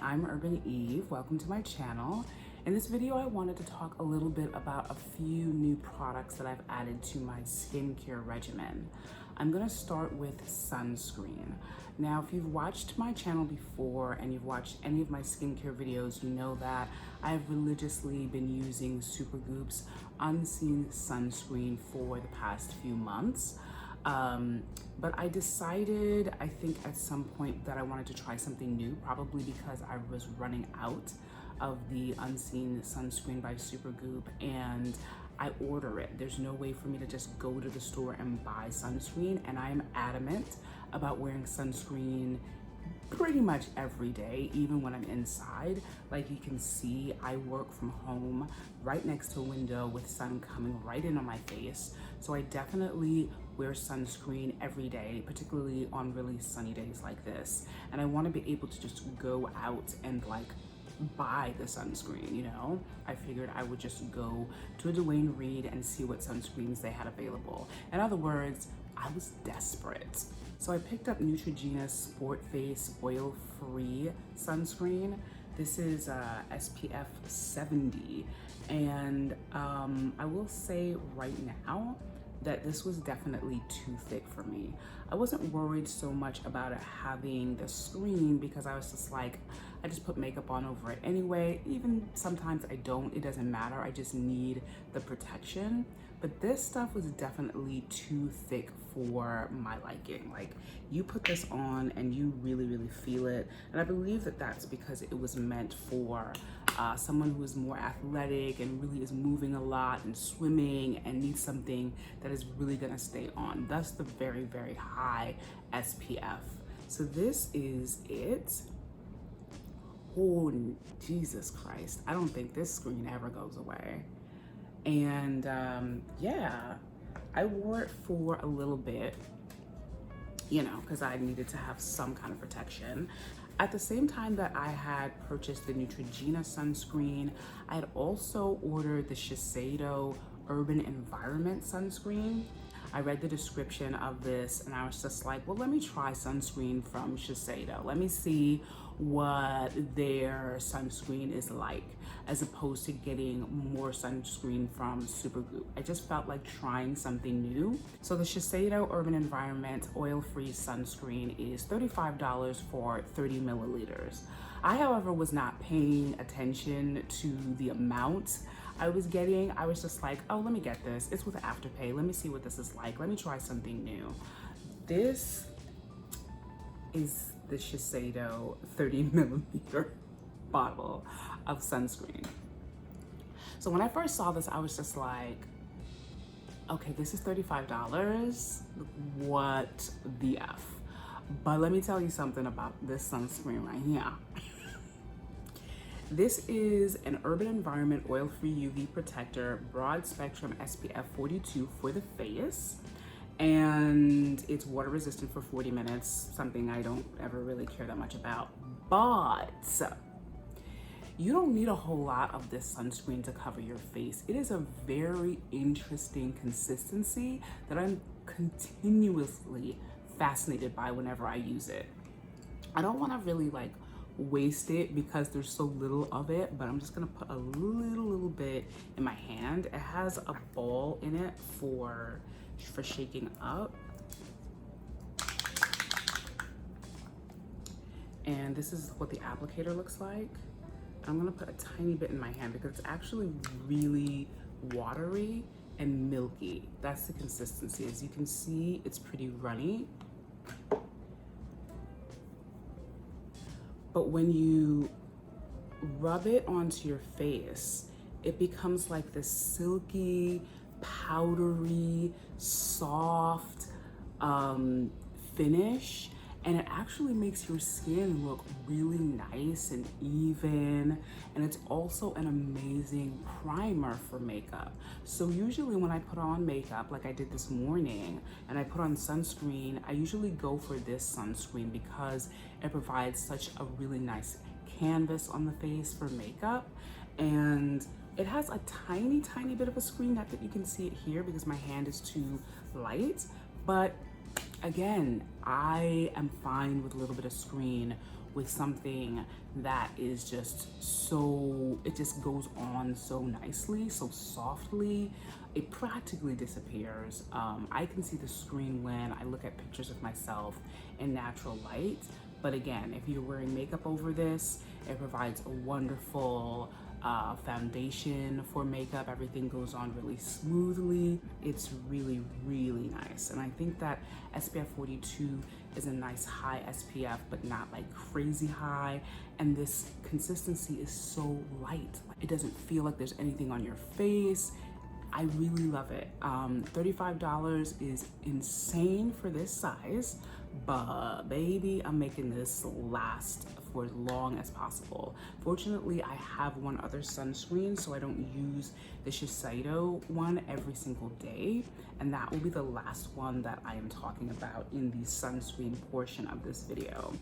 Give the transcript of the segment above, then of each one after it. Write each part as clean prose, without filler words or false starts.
I'm Urban Eve. Welcome to my channel. In this video, I wanted to talk a little bit about a few new products that I've added to my skincare regimen. I'm gonna start with sunscreen. Now, if you've watched my channel before and you've watched any of my skincare videos, you know that I've religiously been using Supergoop's Unseen Sunscreen for the past few months. But I decided, I think at some point, that I wanted to try something new, probably because I was running out of the Unseen Sunscreen by Supergoop, and I order it. There's no way for me to just go to the store and buy sunscreen, and I'm adamant about wearing sunscreen pretty much every day, even when I'm inside. Like you can see, I work from home right next to a window with sun coming right in on my face. So I definitely wear sunscreen every day, particularly on really sunny days like this. And I want to be able to just go out and like buy the sunscreen, you know? I figured I would just go to a Dwayne Reed and see what sunscreens they had available. In other words, I was desperate. So I picked up Neutrogena Sport Face Oil-Free Sunscreen. This is SPF 70. And I will say right now that this was definitely too thick for me. I wasn't worried so much about it having the screen because I was just like, I just put makeup on over it anyway. Even sometimes I don't, it doesn't matter. I just need the protection. But this stuff was definitely too thick for my liking. Like, you put this on and you really feel it. And I believe that that's because it was meant for someone who is more athletic and really is moving a lot and swimming and needs something that is really gonna stay on. Thus the very high SPF. So this is it. Oh, Jesus Christ. I don't think this screen ever goes away. And yeah, I wore it for a little bit, you know, because I needed to have some kind of protection. At the same time that I had purchased the Neutrogena sunscreen, I had also ordered the Shiseido Urban Environment sunscreen. I read the description of this and I was just like, well, let me try sunscreen from Shiseido. Let me see what their sunscreen is like, as opposed to getting more sunscreen from Supergoop. I just felt like trying something new. So the Shiseido Urban Environment Oil-Free Sunscreen is $35 for 30 milliliters. I, however, was not paying attention to the amount I was getting. I was just like, oh, let me get this. It's with Afterpay. Let me see what this is like. Let me try something new. This is the Shiseido 30 milliliter bottle of sunscreen. So when I first saw this, I was just like, okay, this is $35. What the F? But let me tell you something about this sunscreen right here. This is an Urban Environment Oil-Free UV Protector, broad spectrum SPF 42 for the face. And it's water resistant for 40 minutes, something I don't ever really care that much about. But you don't need a whole lot of this sunscreen to cover your face. It is a very interesting consistency that I'm continuously fascinated by whenever I use it. I don't want to really like waste it because there's so little of it, but I'm just gonna put a little bit in my hand. It has a ball in it for shaking up. And this is what the applicator looks like. I'm gonna put a tiny bit in my hand because it's actually really watery and milky. That's the consistency. As you can see, it's pretty runny. But when you rub it onto your face, it becomes like this silky, powdery, soft finish. And it actually makes your skin look really nice and even. And it's also an amazing primer for makeup. So usually when I put on makeup, like I did this morning, and I put on sunscreen, I usually go for this sunscreen because it provides such a really nice canvas on the face for makeup. And it has a tiny bit of a screen. Not that you can see it here because my hand is too light, but again, I am fine with a little bit of screen with something that is just so, it just goes on so nicely, so softly, it practically disappears. I can see the screen when I look at pictures of myself in natural light. But again, if you're wearing makeup over this, it provides a wonderful foundation for makeup. Everything goes on really smoothly. It's really, really nice. And I think that SPF 42 is a nice high SPF, but not like crazy high. And this consistency is so light. It doesn't feel like there's anything on your face. I really love it. $35 is insane for this size, but baby, I'm making this last for as long as possible. Fortunately, I have one other sunscreen, so I don't use the Shiseido one every single day, and that will be the last one that I am talking about in the sunscreen portion of this video.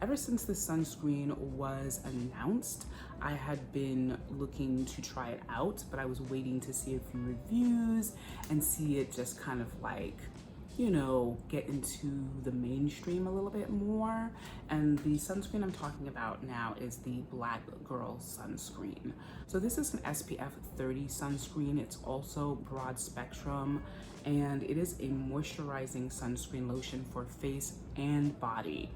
Ever since the sunscreen was announced, I had been looking to try it out, but I was waiting to see a few reviews and see it just kind of like, you know, get into the mainstream a little bit more. And the sunscreen I'm talking about now is the Black Girl sunscreen. So this is an SPF 30 sunscreen. It's also broad spectrum, and it is a moisturizing sunscreen lotion for face and body.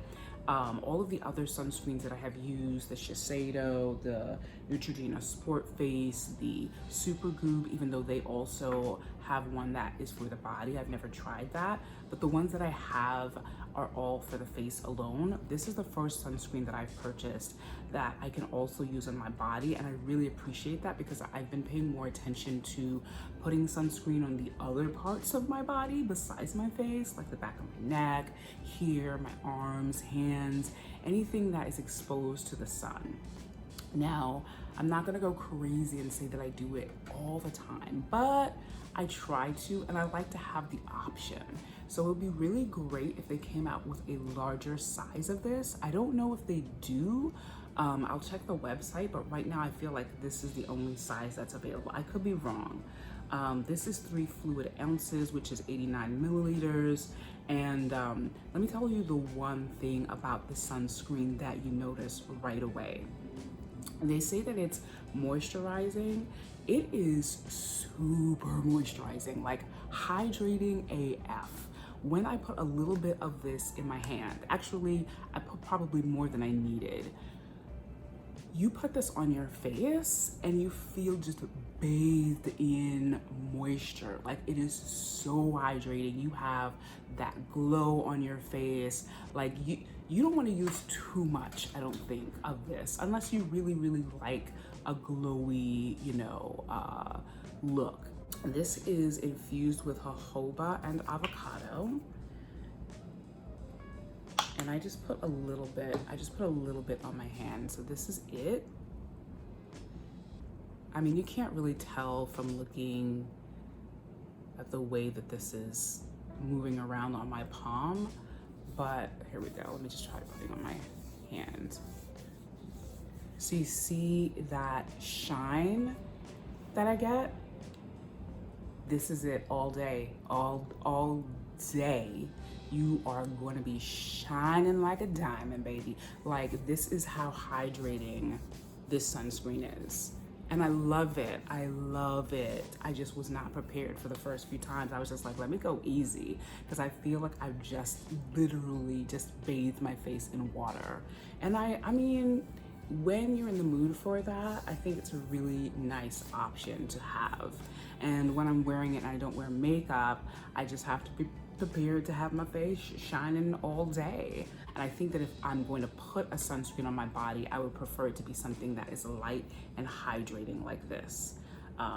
All of the other sunscreens that I have used, the Shiseido, the Neutrogena Sport Face, the Supergoop, even though they also have one that is for the body, I've never tried that, but the ones that I have are all for the face alone. This is the first sunscreen that I've purchased that I can also use on my body, and I really appreciate that because I've been paying more attention to putting sunscreen on the other parts of my body besides my face, like the back of my neck, here, my arms, hands, anything that is exposed to the sun. Now, I'm not gonna go crazy and say that I do it all the time, but I try to, and I like to have the option. So it would be really great if they came out with a larger size of this. I don't know if they do. I'll check the website, but right now I feel like this is the only size that's available. I could be wrong. This is 3 fluid ounces, which is 89 milliliters. And let me tell you the one thing about the sunscreen that you notice right away. They say that it's moisturizing. It is super moisturizing, like hydrating AF. When I put a little bit of this in my hand, actually I put probably more than I needed. You put this on your face and you feel just bathed in moisture. Like, it is so hydrating. You have that glow on your face. Like, you don't want to use too much, I don't think, of this, unless you really, really like a glowy, you know, look. This is infused with jojoba and avocado. And I just put a little bit, on my hand. So this is it. I mean, you can't really tell from looking at the way that this is moving around on my palm, but here we go. Let me just try putting on my hand. So you see that shine that I get? This is it all day, all day. You are going to be shining like a diamond, baby. Like, this is how hydrating this sunscreen is. And I love it. I love it. I just was not prepared for the first few times. I was just like, let me go easy, because I feel like I've just literally just bathed my face in water. And I mean, when you're in the mood for that, I think it's a really nice option to have. And when I'm wearing it and I don't wear makeup, I just have to be prepared to have my face shining all day. And I think that if I'm going to put a sunscreen on my body, I would prefer it to be something that is light and hydrating like this.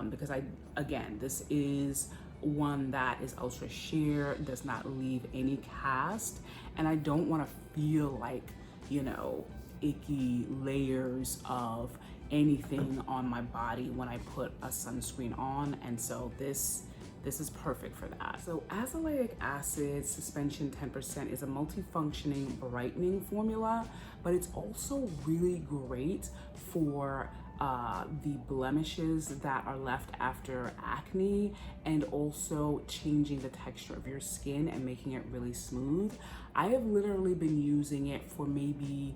Because again, this is one that is ultra sheer, does not leave any cast, and I don't want to feel like, you know, icky layers of anything on my body when I put a sunscreen on. And so this is perfect for that. So azelaic acid suspension 10% is a multifunctioning brightening formula, but it's also really great for the blemishes that are left after acne, and also changing the texture of your skin and making it really smooth. I have literally been using it for maybe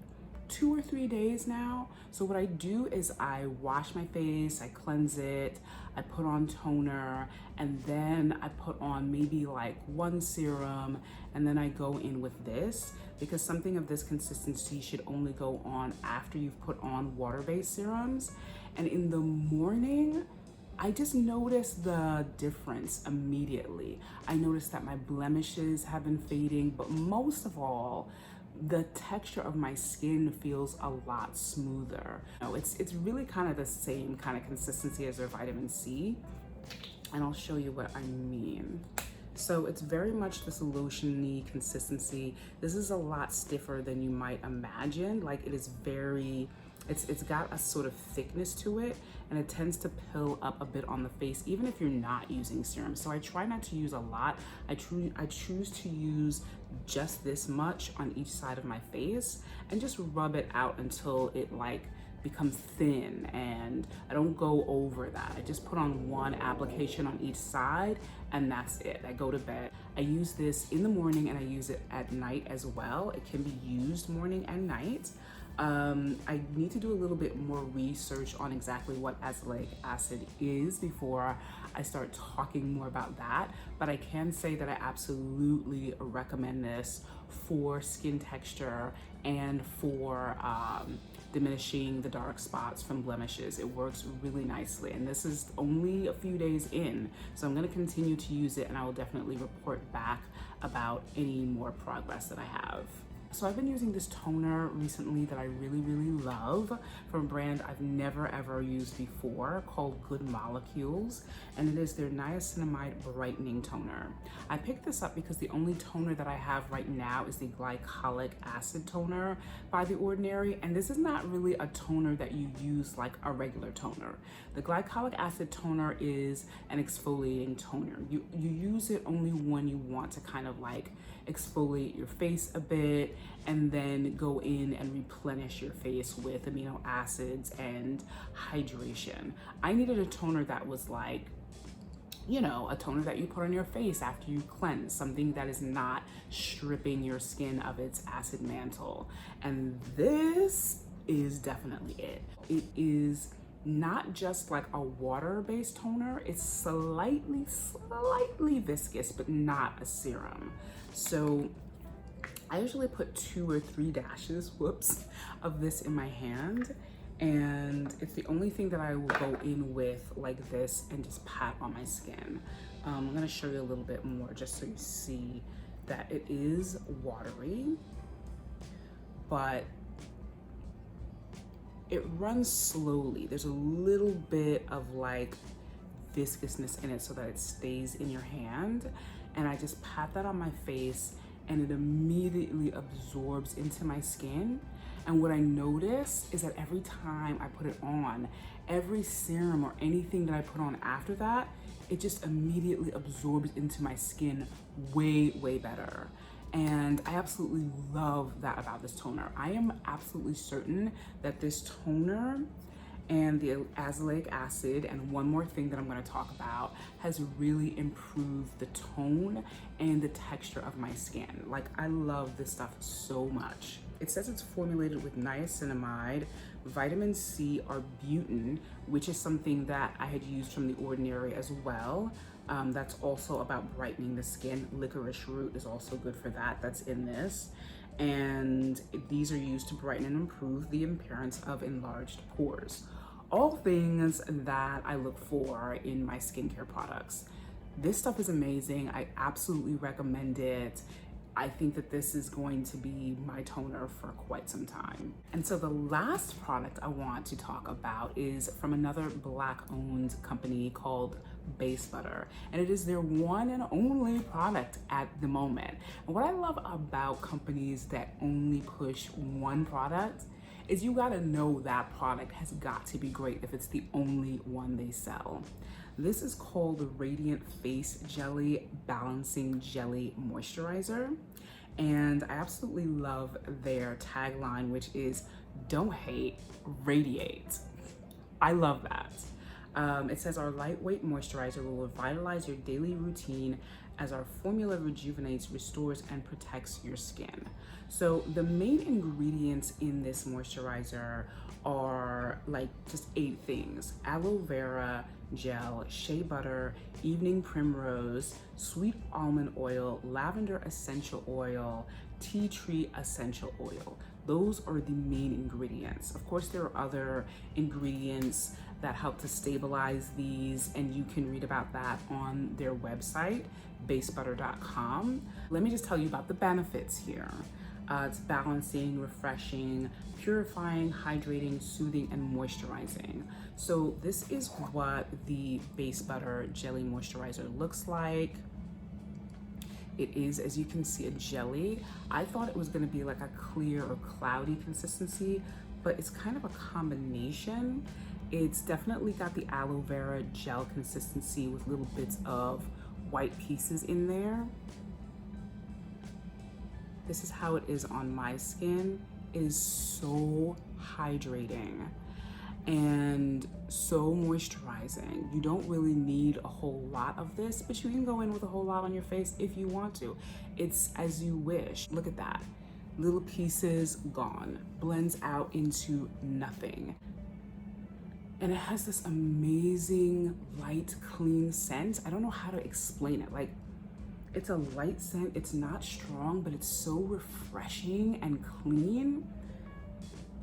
2 or 3 days now. So what I do is I wash my face, I cleanse it, I put on toner, and then I put on maybe like one serum, and then I go in with this, because something of this consistency should only go on after you've put on water-based serums. And in the morning, I just noticed the difference immediately. I noticed that my blemishes have been fading, but most of all, the texture of my skin feels a lot smoother. It's really kind of the same kind of consistency as their vitamin C, and I'll show you what I mean. So it's very much this lotion-y consistency. This is a lot stiffer than you might imagine. Like, it is very, it's got a sort of thickness to it, and it tends to pill up a bit on the face, even if you're not using serum. So I try not to use a lot. I choose to use just this much on each side of my face and just rub it out until it like becomes thin, and I don't go over that. I just put on one application on each side, and that's it. I go to bed. I use this in the morning and I use it at night as well. It can be used morning and night. I need to do a little bit more research on exactly what azelaic acid is before I start talking more about that, but I can say that I absolutely recommend this for skin texture and for diminishing the dark spots from blemishes. It works really nicely, and this is only a few days in, so I'm going to continue to use it, and I will definitely report back about any more progress that I have. So I've been using this toner recently that I really love, from a brand I've never ever used before called Good Molecules, and it is their Niacinamide Brightening Toner. I picked this up because the only toner that I have right now is the glycolic acid toner by The Ordinary, and this is not really a toner that you use like a regular toner. The glycolic acid toner is an exfoliating toner. You use it only when you want to kind of like exfoliate your face a bit, and then go in and replenish your face with amino acids and hydration. I needed a toner that was like, you know, a toner that you put on your face after you cleanse, something that is not stripping your skin of its acid mantle. And this is definitely it. It is not just like a water-based toner, it's slightly viscous, but not a serum. So I usually put 2 or 3 dashes, of this in my hand, and it's the only thing that I will go in with like this and just pat on my skin. I'm gonna show you a little bit more just so you see that it is watery, but it runs slowly. There's a little bit of like viscousness in it so that it stays in your hand, and I just pat that on my face, and it immediately absorbs into my skin. And what I notice is that every time I put it on, every serum or anything that I put on after that, it just immediately absorbs into my skin way better. And I absolutely love that about this toner. I am absolutely certain that this toner and the azelaic acid, and one more thing that I'm going to talk about, has really improved the tone and the texture of my skin. Like, I love this stuff so much. It says it's formulated with niacinamide, vitamin C, arbutin, which is something that I had used from The Ordinary as well. That's also about brightening the skin. Licorice root is also good for that. That's in this. And these are used to brighten and improve the appearance of enlarged pores. All things that I look for in my skincare products. This stuff is amazing. I absolutely recommend it. I think that this is going to be my toner for quite some time. And so the last product I want to talk about is from another Black-owned company called Base Butter, and it is their one and only product at the moment. And what I love about companies that only push one product is you gotta know that product has got to be great if it's the only one they sell. This is called the Radiant Face Jelly Balancing Jelly Moisturizer, and I absolutely love their tagline, which is "Don't hate, radiate." I love that. It says our lightweight moisturizer will revitalize your daily routine as our formula rejuvenates, restores, and protects your skin. So the main ingredients in this moisturizer are like just 8 things: aloe vera gel, shea butter, evening primrose, sweet almond oil, lavender essential oil, tea tree essential oil. Those are the main ingredients. Of course, there are other ingredients that help to stabilize these, and you can read about that on their website, basebutter.com. Let me just tell you about the benefits here. It's balancing, refreshing, purifying, hydrating, soothing, and moisturizing. So this is what the Base Butter Jelly Moisturizer looks like. It is, as you can see, a jelly. I thought it was gonna be like a clear or cloudy consistency, but it's kind of a combination. It's definitely got the aloe vera gel consistency with little bits of white pieces in there. This is how it is on my skin. It is so hydrating and so moisturizing. You don't really need a whole lot of this, but you can go in with a whole lot on your face if you want to. It's as you wish. Look at that. Little pieces gone. Blends out into nothing. And it has this amazing light, clean scent. I don't know how to explain it. Like, it's a light scent, it's not strong, but it's so refreshing and clean.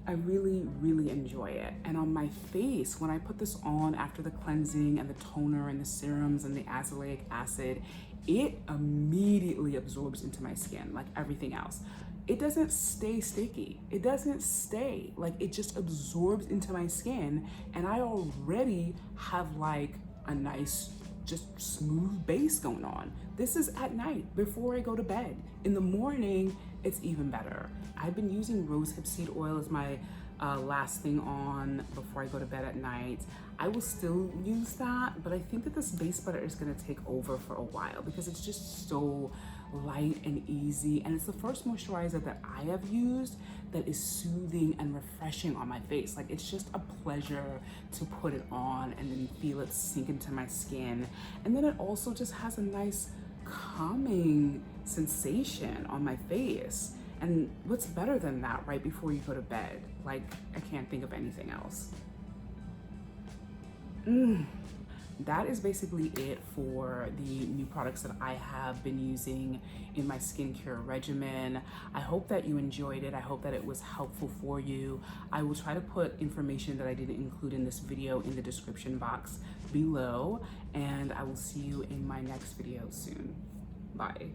I really, really enjoy it. And on my face, when I put this on after the cleansing and the toner and the serums and the azelaic acid, it immediately absorbs into my skin like everything else. It doesn't stay sticky. It doesn't stay, like it just absorbs into my skin, and I already have like a nice, just smooth base going on. This is at night before I go to bed. In the morning, it's even better. I've been using rosehip seed oil as my last thing on before I go to bed at night. I will still use that, but I think that this base butter is gonna take over for a while because it's just so light and easy, and it's the first moisturizer that I have used that is soothing and refreshing on my face. Like, it's just a pleasure to put it on and then feel it sink into my skin. And then it also just has a nice calming sensation on my face. And what's better than that right before you go to bed? Like, I can't think of anything else. That is basically it for the new products that I have been using in my skincare regimen. I hope that you enjoyed it. I hope that it was helpful for you. I will try to put information that I didn't include in this video in the description box below, and I will see you in my next video soon. Bye.